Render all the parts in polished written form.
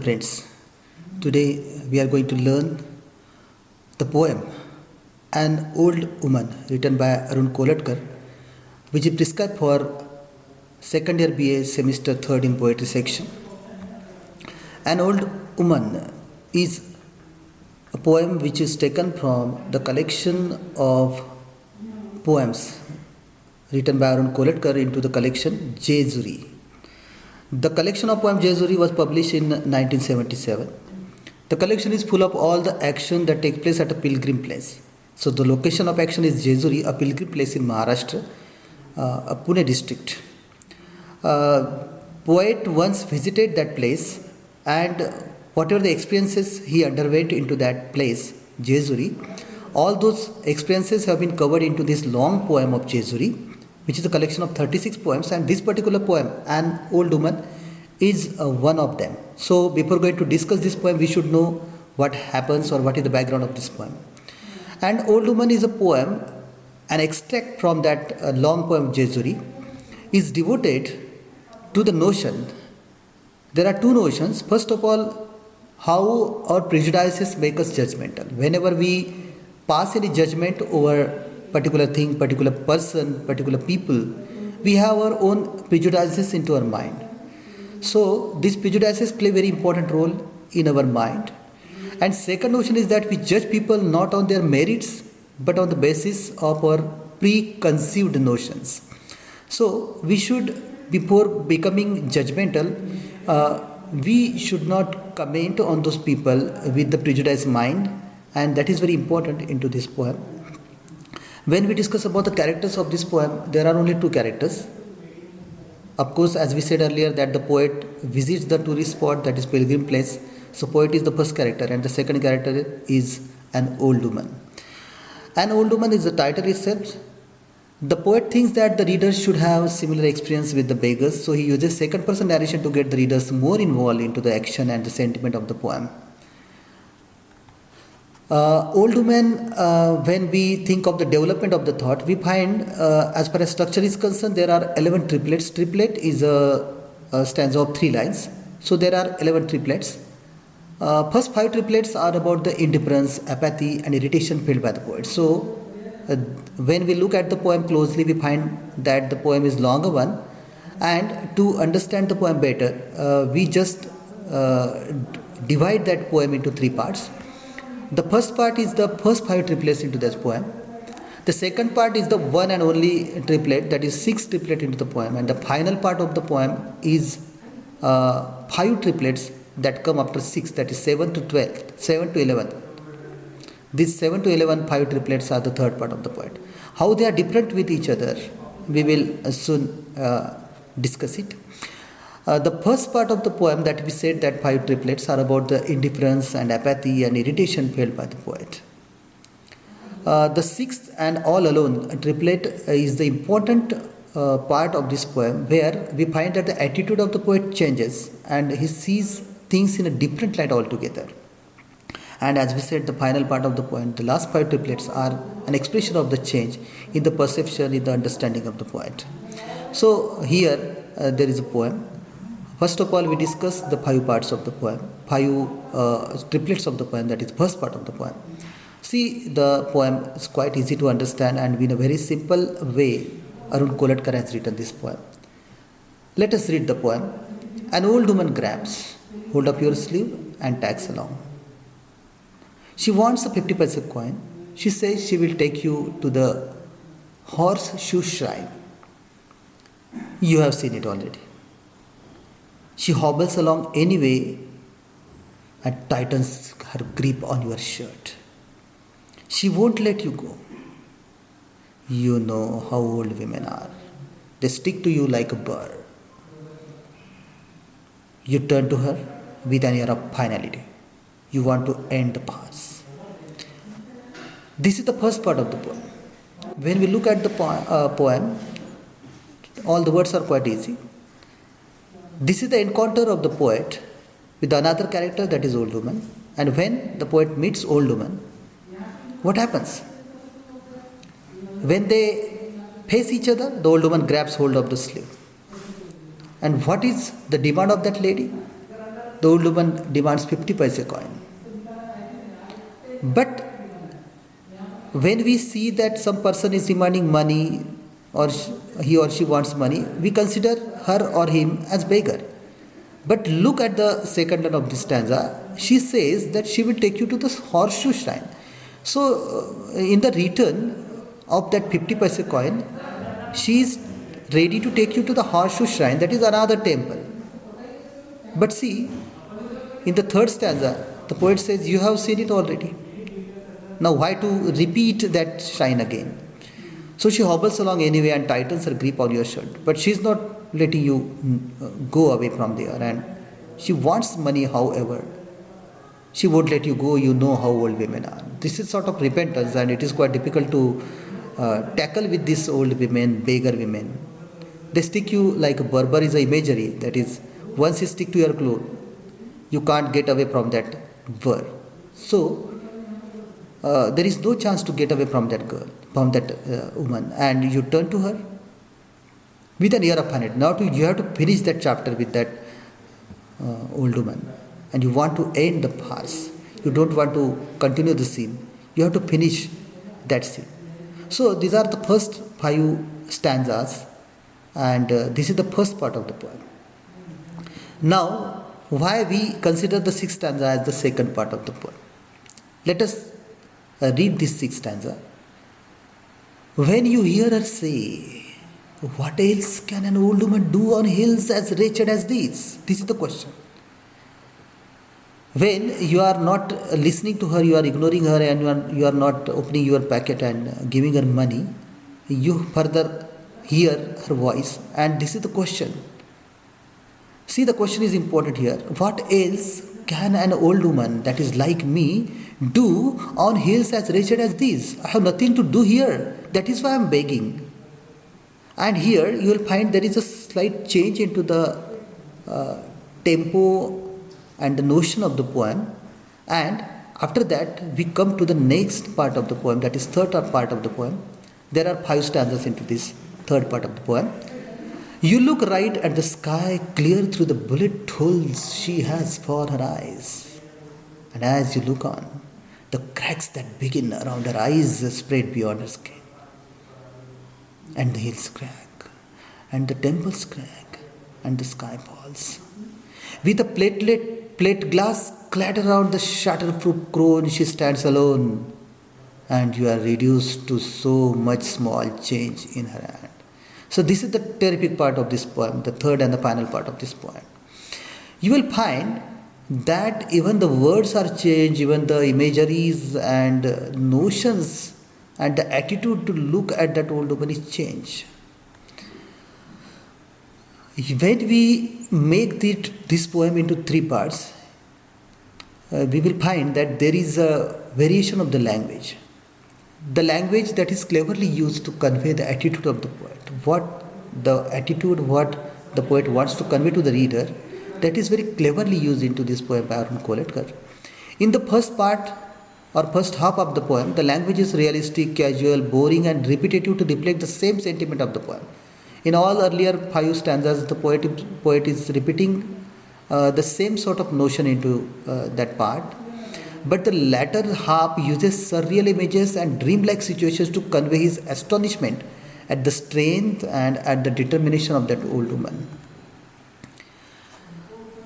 Friends, today we are going to learn the poem An Old Woman written by Arun Kolatkar, which is prescribed for second year BA semester 3rd in poetry section. An Old Woman is a poem which is taken from the collection of poems written by Arun Kolatkar into the collection Jejuri. The collection of poems Jejuri was published in 1977. The collection is full of all the action that takes place at a pilgrim place. So the location of action is Jejuri, a pilgrim place in Maharashtra, a Pune district. Poet once visited that place, and whatever the experiences he underwent into that place, Jejuri, all those experiences have been covered into this long poem of Jejuri, which is a collection of 36 poems, and this particular poem, An Old Woman, is one of them. So before going to discuss this poem, we should know what happens or what is the background of this poem. An Old Woman is a poem, an extract from that long poem Jejuri, is devoted to the notion. There are two notions. First of all, how our prejudices make us judgmental. Whenever we pass any judgment over particular thing, particular person, particular people, we have our own prejudices into our mind. So these prejudices play a very important role in our mind. And second notion is that we judge people not on their merits but on the basis of our preconceived notions. So we should, before becoming judgmental, we should not comment on those people with the prejudiced mind, and that is very important into this poem. When we discuss about the characters of this poem, there are only two characters. Of course, as we said earlier, that the poet visits the tourist spot, that is pilgrim place. So poet is the first character, and the second character is an old woman. An old woman is the title itself. The poet thinks that the readers should have similar experience with the beggars, so he uses second person narration to get the readers more involved into the action and the sentiment of the poem. Old Woman, when we think of the development of the thought, we find, as far as structure is concerned, there are 11 triplets. Triplet is a stanza of 3 lines. So there are 11 triplets. First 5 triplets are about the indifference, apathy and irritation felt by the poet. So when we look at the poem closely, we find that the poem is longer one, and to understand the poem better, we just divide that poem into 3 parts. The first part is the first 5 triplets into this poem. The second part is the one and only triplet, that is 6 triplet into the poem, and the final part of the poem is 5 triplets that come after 6, that is 7 to 12, 7 to 11. These 7 to 11 5 triplets are the third part of the poem. How they are different with each other, we will soon discuss it. The first part of the poem that we said that 5 triplets are about the indifference and apathy and irritation felt by the poet. The sixth and all alone triplet is the important part of this poem, where we find that the attitude of the poet changes and he sees things in a different light altogether. And as we said, the final part of the poem, the last 5 triplets are an expression of the change in the perception, in the understanding of the poet. So here there is a poem. First of all, we discuss the 5 parts of the poem, 5 triplets of the poem, that is first part of the poem. See, the poem is quite easy to understand, and in a very simple way, Arun Kolatkar has written this poem. Let us read the poem. An old woman grabs hold of your sleeve and tags along. She wants a 50 paisa coin. She says she will take you to the horseshoe shrine. You have seen it already. She hobbles along anyway and tightens her grip on your shirt. She won't let you go. You know how old women are. They stick to you like a burr. You turn to her with an air of finality. You want to end the farce. This is the first part of the poem. When we look at the poem, all the words are quite easy. This is the encounter of the poet with another character, that is old woman. And when the poet meets old woman, what happens? When they face each other, the old woman grabs hold of the sleeve. And what is the demand of that lady? the old woman demands 50 paise coin. But when we see that some person is demanding money, or he or she wants money, we consider her or him as beggar. But look at the second line of this stanza. She says that she will take you to the horseshoe shrine. So, in the return of that 50 paise coin, she is ready to take you to the horseshoe shrine, that is another temple. But see, in the third stanza, the poet says, you have seen it already. Now, why to repeat that shrine again? So she hobbles along anyway and tightens her grip on your shirt. But she is not letting you go away from there. And she wants money, however. She won't let you go. You know how old women are. This is sort of repentance, and it is quite difficult to tackle with these old women, beggar women. They stick you like a Berber is a imagery. That is, once you stick to your clothes, you can't get away from that verb. So, there is no chance to get away from that girl, from that woman, and you turn to her with an air of panic. Now you have to finish that chapter with that old woman, and you want to end the farce. You don't want to continue the scene. You have to finish that scene. So these are the first 5 stanzas, and this is the first part of the poem. Now, why we consider the 6th stanza as the second part of the poem? Let us read this 6th stanza. When you hear her say, what else can an old woman do on hills as wretched as these? This is the question. When you are not listening to her, you are ignoring her, and you are not opening your packet and giving her money, you further hear her voice, and this is the question. See, the question is important here. What else can an old woman that is like me do on hills as wretched as these? I have nothing to do here. That is why I am begging. And here you will find there is a slight change into the tempo and the notion of the poem. And after that, we come to the next part of the poem, that is third part of the poem. There are 5 stanzas into this third part of the poem. You look right at the sky, clear through the bullet holes she has for her eyes. And as you look on, the cracks that begin around her eyes spread beyond her skin. And the hills crack, and the temples crack, and the sky falls. With a plate glass clatter around the shatterproof crown, she stands alone, and you are reduced to so much small change in her hand. So this is the terrific part of this poem, the third and the final part of this poem. You will find that even the words are changed, even the imageries and notions and the attitude to look at that old woman is changed. When we make this poem into 3 parts, we will find that there is a variation of the language. The language that is cleverly used to convey the attitude of the poet. What the poet wants to convey to the reader, that is very cleverly used into this poem by Arun Koletkar. In the first part or first half of the poem, the language is realistic, casual, boring and repetitive to reflect the same sentiment of the poem. In all earlier 5 stanzas, the poet is repeating the same sort of notion into that part. But the latter half uses surreal images and dreamlike situations to convey his astonishment at the strength and at the determination of that old woman.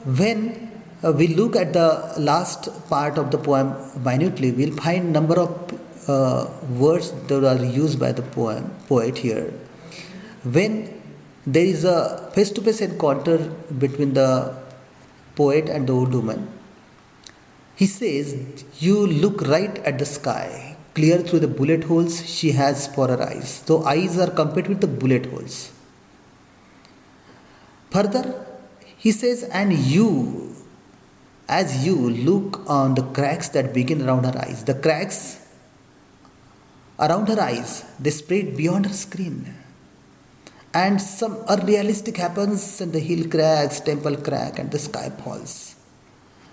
When we look at the last part of the poem minutely, we'll find number of words that are used by the poet here. When there is a face-to-face encounter between the poet and the old woman, he says, you look right at the sky, clear through the bullet holes she has for her eyes. So eyes are compared with the bullet holes. Further, he says, and you, as you look on the cracks that begin around her eyes, the cracks around her eyes, they spread beyond her skin. And some unrealistic happens and the hill cracks, temple crack and the sky falls.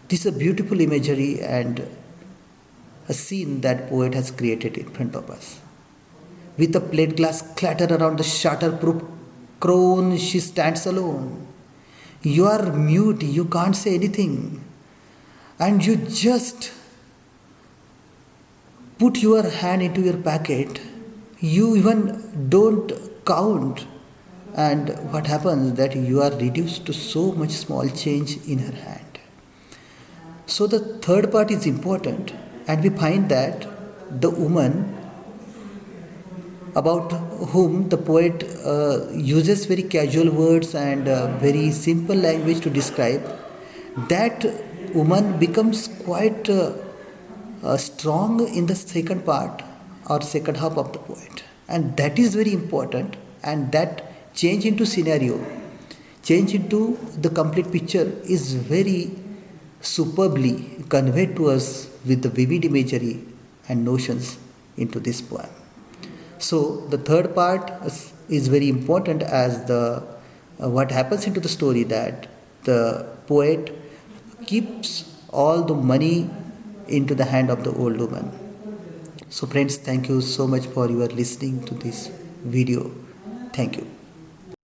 This is a beautiful imagery and a scene that poet has created in front of us. With a plate glass clatter around the shatterproof crown, she stands alone. You are mute, you can't say anything, and you just put your hand into your pocket. You even don't count, and what happens that you are reduced to so much small change in her hand. So the third part is important, and we find that the woman about whom the poet uses very casual words and very simple language to describe, that woman becomes quite strong in the second part or second half of the poet, and that is very important. And that change into scenario, change into the complete picture is very superbly conveyed to us with the vivid imagery and notions into this poem. So the third part is very important as the what happens into the story, that the poet keeps all the money into the hand of the old woman. So friends, thank you so much for your listening to this video. Thank you.